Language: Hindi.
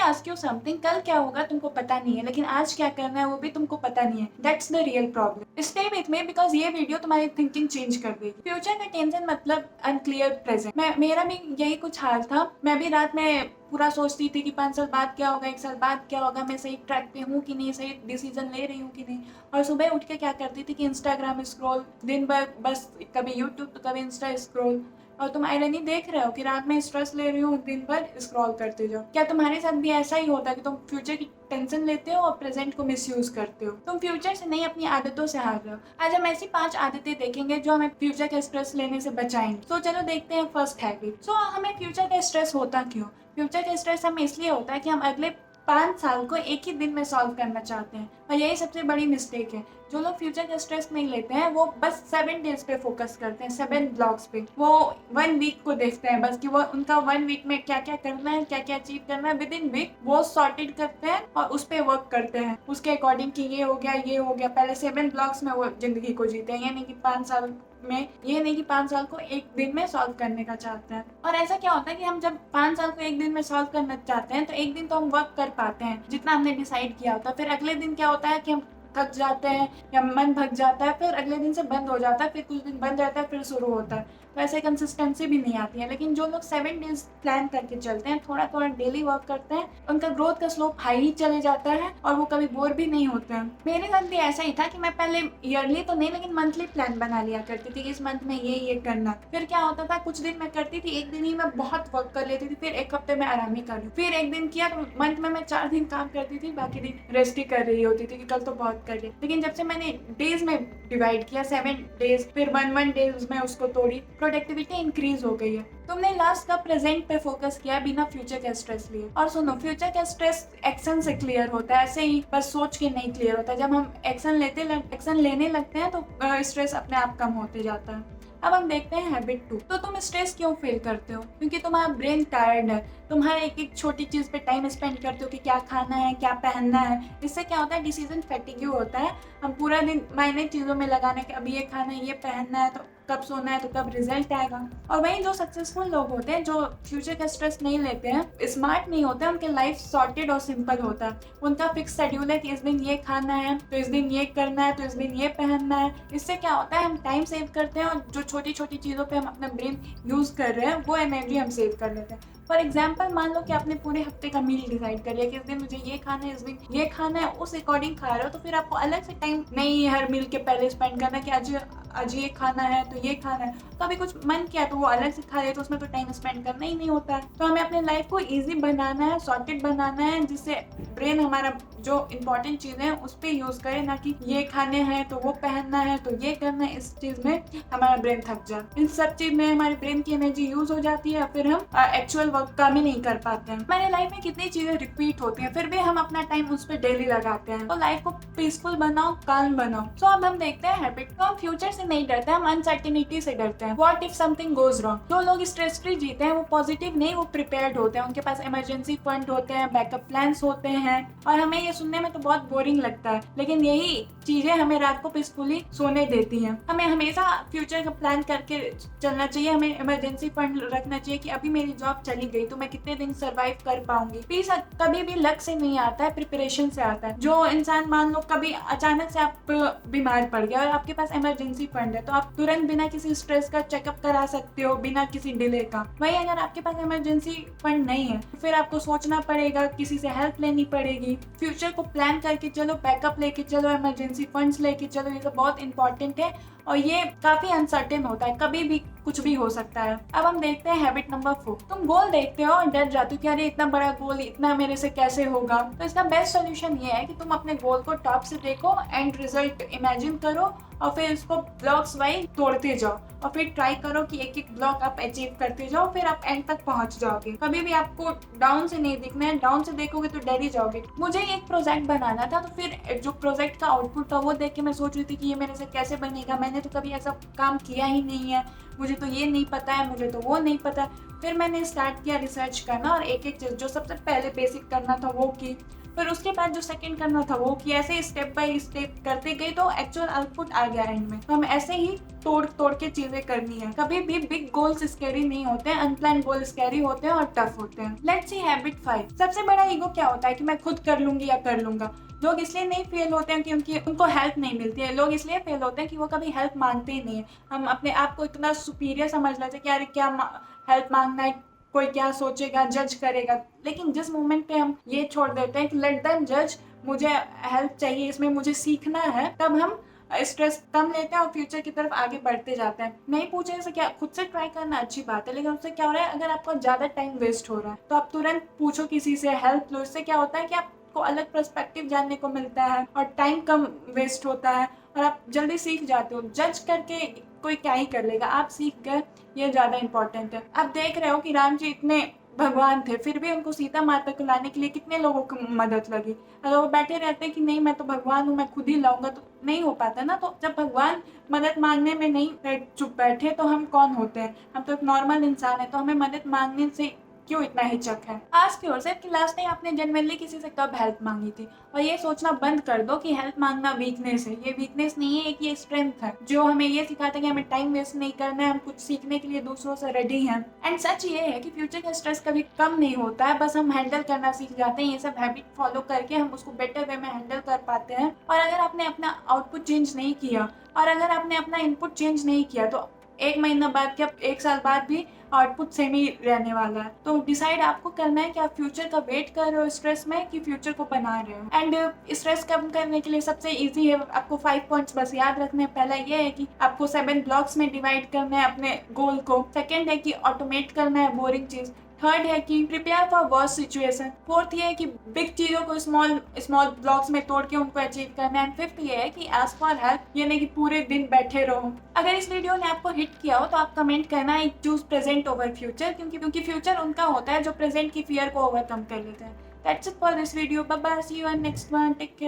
आस्क यू समथिंग, कल क्या होगा तुमको पता नहीं है, लेकिन आज क्या करना है वो भी तुमको पता नहीं है। That's the real problem. Stay with me because ये वीडियो तुम्हारी थिंकिंग चेंज कर देगी। फ्यूचर का टेंशन मतलब अनक्लियर प्रेजेंट। मेरा भी यही कुछ हाल था। मैं भी रात में पूरा सोचती थी कि 5 साल बाद क्या होगा, 1 साल बाद क्या होगा, मैं सही ट्रैक पे हूँ कि नहीं, सही डिसीजन ले रही हूँ कि नहीं। और सुबह उठ के क्या करती थी कि इंस्टाग्राम स्क्रॉल, दिन भर बस कभी यूट्यूब तो कभी इंस्टा स्क्रॉल। और तुम आयरनी देख रहे हो कि रात में स्ट्रेस ले रही हो, दिन भर स्क्रॉल करते जाओ। क्या तुम्हारे साथ भी ऐसा ही होता है कि तुम फ्यूचर की टेंशन लेते हो और प्रेजेंट को मिसयूज करते हो? तुम फ्यूचर से नहीं अपनी आदतों से हार रहे हो। आज हम ऐसी 5 आदतें देखेंगे जो हमें फ्यूचर का स्ट्रेस लेने से बचाएंगे। तो चलो देखते हैं फर्स्ट हैबिट। हमें फ्यूचर का स्ट्रेस होता क्यों? फ्यूचर का स्ट्रेस हमें इसलिए होता है कि हम अगले 5 साल को एक ही दिन में सॉल्व करना चाहते हैं, और यही सबसे बड़ी मिस्टेक है। जो लोग फ्यूचर का स्ट्रेस नहीं लेते हैं वो बस 7 डेज पे फोकस करते हैं, 7 ब्लॉक्स पे। वो 1 वीक को देखते हैं बस कि वो उनका 1 वीक में क्या क्या करना है, क्या क्या अचीव करना है। विद इन वीक वो सॉर्टेड करते हैं और उस पर वर्क करते हैं उसके अकॉर्डिंग कि ये हो गया, ये हो गया। पहले 7 ब्लॉक्स में वो जिंदगी को जीते हैं, ये नहीं कि 5 साल को एक दिन में सॉल्व करने का चाहते हैं। और ऐसा क्या होता है कि हम जब 5 साल को एक दिन में सॉल्व करना चाहते हैं तो एक दिन तो हम वर्क कर पाते हैं जितना हमने डिसाइड किया होता है। फिर अगले दिन क्या होता है कि हम थक जाते हैं या मन भग जाता है, फिर अगले दिन से बंद हो जाता है, फिर कुछ दिन बंद रहता है, फिर शुरू होता है। तो ऐसे कंसिस्टेंसी भी नहीं आती है। लेकिन जो लोग 7 डेज प्लान करके चलते हैं, थोड़ा थोड़ा डेली वर्क करते हैं, उनका ग्रोथ का स्लोप हाई ही चले जाता है और वो कभी बोर भी नहीं होते हैं। मेरे साथ भी ऐसा ही था कि मैं पहले ईयरली तो नहीं लेकिन मंथली प्लान बना लिया करती थी, इस मंथ में ये करना। फिर क्या होता था, कुछ दिन मैं करती थी, एक दिन ही मैं बहुत वर्क कर लेती थी, फिर एक हफ्ते में आराम ही कर लूँ। फिर एक दिन किया तो मंथ में मैं 4 दिन काम करती थी, बाकी दिन रेस्ट ही कर रही होती थी कि कल तो बहुत कर लिया। लेकिन जब से मैंने डेज में डिवाइड किया, 7 डेज, फिर 1 डेज में उसको तोड़ी, प्रोडक्टिविटी इंक्रीज हो गई है। तुमने लास्ट का प्रेजेंट पे फोकस किया बिना फ्यूचर का स्ट्रेस लिए। और सुनो, फ्यूचर का स्ट्रेस एक्शन से क्लियर होता है, ऐसे ही बस सोच के नहीं क्लियर होता। जब हम एक्शन लेने लगते हैं तो स्ट्रेस अपने आप कम होते जाता है। अब हम देखते हैं हैबिट 2। तो तुम स्ट्रेस क्यों फील करते हो? क्योंकि तुम्हारा ब्रेन टायर्ड है। तुम हर एक छोटी चीज पे टाइम स्पेंड करते हो कि क्या खाना है, क्या पहनना है। इससे क्या होता है, डिसीजन फैटिग्यू होता है। हम पूरा दिन मायने चीजों में लगाने के, अब ये खाना है, ये पहनना है, तो कब सोना है, तो कब रिजल्ट आएगा। और वहीं जो सक्सेसफुल लोग होते हैं, जो फ्यूचर का स्ट्रेस नहीं लेते हैं, स्मार्ट नहीं होते हैं, उनके लाइफ सॉर्टेड और सिंपल होता है। उनका फिक्स शेड्यूल है कि इस दिन ये खाना है, तो इस दिन ये करना है, तो इस दिन ये पहनना है। इससे क्या होता है, हम टाइम सेव करते हैं और जो छोटी छोटी चीज़ों पे हम अपना ब्रेन यूज कर रहे हैं वो एनर्जी हम सेव कर लेते हैं। फॉर एग्जाम्पल, मान लो कि आपने पूरे हफ्ते का मील डिसाइड कर लिया कि इस दिन मुझे ये खाना है, इस दिन ये खाना है, उस अकॉर्डिंग खा रहे हो, तो फिर आपको अलग से टाइम नहीं हर मील के पहले स्पेंड करना कि आज ये खाना है तो ये खाना है। तो अभी कुछ मन किया तो वो अलग से खा ले, तो उसमें तो टाइम स्पेंड करना ही नहीं होता है। तो हमें अपने लाइफ को ईजी बनाना है, सॉर्टेड बनाना है, जिससे ब्रेन हमारा जो इंपॉर्टेंट चीज़ें हैं उस पर यूज करे, ना कि ये खाने हैं तो वो पहनना है तो ये करना है। इस चीज में हमारा ब्रेन थक जाए, इन सब चीज में हमारे ब्रेन की एनर्जी यूज हो जाती है, फिर हम एक्चुअल वर्क काम ही नहीं कर पाते हैं। हमारे लाइफ में कितनी चीजें रिपीट होती हैं, फिर भी हम अपना टाइम उस पर डेली लगाते हैं। तो लाइफ को पीसफुल बनाओ, काम बनाओ। सो अब हम देखते हैं हैबिट। तो हम फ्यूचर से नहीं डरते, हम अनसर्टेनिटी से डरते हैं। What if something goes wrong? जो लोग स्ट्रेस फ्री जीते हैं वो पॉजिटिव नहीं, वो प्रिपेयर्ड होते हैं। उनके पास इमरजेंसी फंड होते हैं, बैकअप प्लान्स होते हैं। और हमें ये सुनने में तो बहुत बोरिंग लगता है, लेकिन यही चीजें हमें रात को पीसफुली सोने देती हैं। हमें हमेशा फ्यूचर का प्लान करके चलना चाहिए। हमें इमरजेंसी फंड रखना चाहिए कि अभी मेरी जॉब चली गई तो मैं कितने दिन सर्वाइव कर पाऊंगी। पीस कभी भी लक से नहीं आता है, प्रिपरेशन से आता है। जो इंसान, मान लो कभी अचानक से आप बीमार पड़ गए और आपके पास इमरजेंसी फंड है, तो आप तुरंत बिना किसी स्ट्रेस का चेकअप करा सकते हो, बिना किसी डिले का। वही अगर आपके पास इमरजेंसी फंड नहीं है तो फिर आपको सोचना पड़ेगा, किसी से हेल्प लेनी पड़ेगी। फ्यूचर को प्लान करके चलो, बैकअप लेके चलो, इमरजेंसी फंड्स लेके चलो, ये सब बहुत इंपॉर्टेंट है। और ये काफी अनसर्टेन होता है, कभी भी कुछ भी हो सकता है। अब हम देखते हैं हैबिट नंबर 4। तुम गोल देखते हो और डर जाते हो कि अरे इतना बड़ा गोल, इतना मेरे से कैसे होगा। तो इसका बेस्ट सोल्यूशन ये है कि तुम अपने गोल को टॉप से देखो, एंड रिजल्ट इमेजिन करो और फिर इसको ब्लॉक्स वाइज तोड़ते जाओ और फिर ट्राई करो कि एक एक ब्लॉक आप अचीव करते जाओ, फिर आप एंड तक पहुंच जाओगे। कभी भी आपको डाउन से नहीं दिखना है, डाउन से देखोगे तो डर ही जाओगे। मुझे एक प्रोजेक्ट बनाना था, तो फिर जो प्रोजेक्ट का आउटपुट था वो देख के मैं सोच रही थी कि ये मेरे से कैसे बनेगा, मैंने तो कभी ऐसा काम किया ही नहीं है, मुझे तो ये नहीं पता है, मुझे तो वो नहीं पता। फिर मैंने स्टार्ट किया रिसर्च करना और एक एक चीज जो सबसे पहले बेसिक करना था वो की। फिर उसके बाद जो सेकंड करना था वो कि ऐसे स्टेप बाय स्टेप करते गए तो एक्चुअल आउटपुट आ गया एंड में। तो हम ऐसे ही तोड़ तोड़ के चीजें करनी है। कभी भी बिग गोल्स स्कैरी नहीं होते हैं, अनप्लान गोल स्कैरी होते हैं और टफ होते हैं। Let's see habit 5। सबसे बड़ा ईगो क्या होता है कि मैं खुद कर लूंगी या कर लूंगा। लोग इसलिए नहीं फेल होते हैं क्योंकि उनको हेल्प नहीं मिलती है। लोग इसलिए फेल होते हैं कि वो कभी हेल्प मांगते ही नहीं है। हम अपने आप को इतना सुपीरियर समझ लेते हैं कि यार क्या हेल्प मांगना है, कोई क्या सोचेगा, जज करेगा। लेकिन जिस मोमेंट पे हम ये छोड़ देते हैं कि लेट देम जज, मुझे हेल्प चाहिए, इसमें मुझे सीखना है, तब हम स्ट्रेस कम लेते हैं और फ्यूचर की तरफ आगे बढ़ते जाते हैं। नहीं पूछे से क्या, खुद से ट्राई करना अच्छी बात है, लेकिन उससे क्या हो रहा है, अगर आपका ज्यादा टाइम वेस्ट हो रहा है तो आप तुरंत पूछो किसी से, हेल्प लो। इससे क्या होता है कि आपको अलग पर्सपेक्टिव जानने को मिलता है और टाइम कम वेस्ट होता है और आप जल्दी सीख जाते हो। जज करके कोई क्या ही कर लेगा, आप सीख गए, ये ज्यादा इंपॉर्टेंट है। आप देख रहे हो कि राम जी इतने भगवान थे, फिर भी उनको सीता माता को लाने के लिए कितने लोगों की मदद लगी। अगर वो बैठे रहते कि नहीं मैं तो भगवान हूँ, मैं खुद ही लाऊंगा, तो नहीं हो पाता ना। तो जब भगवान मदद मांगने में नहीं चुप बैठे तो हम कौन होते हैं? हम तो एक नॉर्मल इंसान है, तो हमें मदद मांगने से क्यों इतना हिचक है? आज योर सेल्फ कि लास्ट टाइम आपने जेन्युइनली किसी से कब हेल्प मांगी थी, और ये सोचना बंद कर दो कि हेल्प मांगना वीकनेस है। ये वीकनेस नहीं है, एक ये स्ट्रेंथ है जो हमें ये सिखाता है कि हमें टाइम वेस्ट नहीं करना है, हम कुछ सीखने के लिए दूसरों से रेडी हैं। एंड सच ये है कि फ्यूचर का स्ट्रेस कभी कम नहीं होता है, बस हम हैंडल करना सीख जाते हैं। ये सब हैबिट फॉलो करके हम उसको बेटर वे में हैंडल कर पाते हैं। और अगर आपने अपना आउटपुट चेंज नहीं किया और अगर आपने अपना इनपुट चेंज नहीं किया तो 1 महीना बाद क्या 1 साल बाद भी आउटपुट सेम ही रहने वाला है। तो डिसाइड आपको करना है कि आप फ्यूचर का वेट कर रहे हो स्ट्रेस में कि फ्यूचर को बना रहे हो। एंड स्ट्रेस कम करने के लिए सबसे इजी है, आपको 5 पॉइंट्स बस याद रखने हैं। पहला ये है कि आपको 7 ब्लॉक्स में डिवाइड करना है अपने गोल को। सेकेंड है कि ऑटोमेट करना है बोरिंग चीज। थर्ड है कि prepare for worst situation. Fourth ये है कि बिग चीजों को स्मॉल स्मॉल ब्लॉक्स में तोड़ के उनको अचीव करना है। एंड फिफ्थ ये है कि आस्क फॉर हेल्प, ये नहीं कि पूरे दिन बैठे रहो। अगर इस वीडियो ने आपको हिट किया हो तो आप कमेंट करना I choose present over future, क्योंकि फ्यूचर उनका होता है जो प्रेजेंट की फियर को ओवरकम कर लेते हैं। That's it for this video. Bye bye, see you in next one, take care.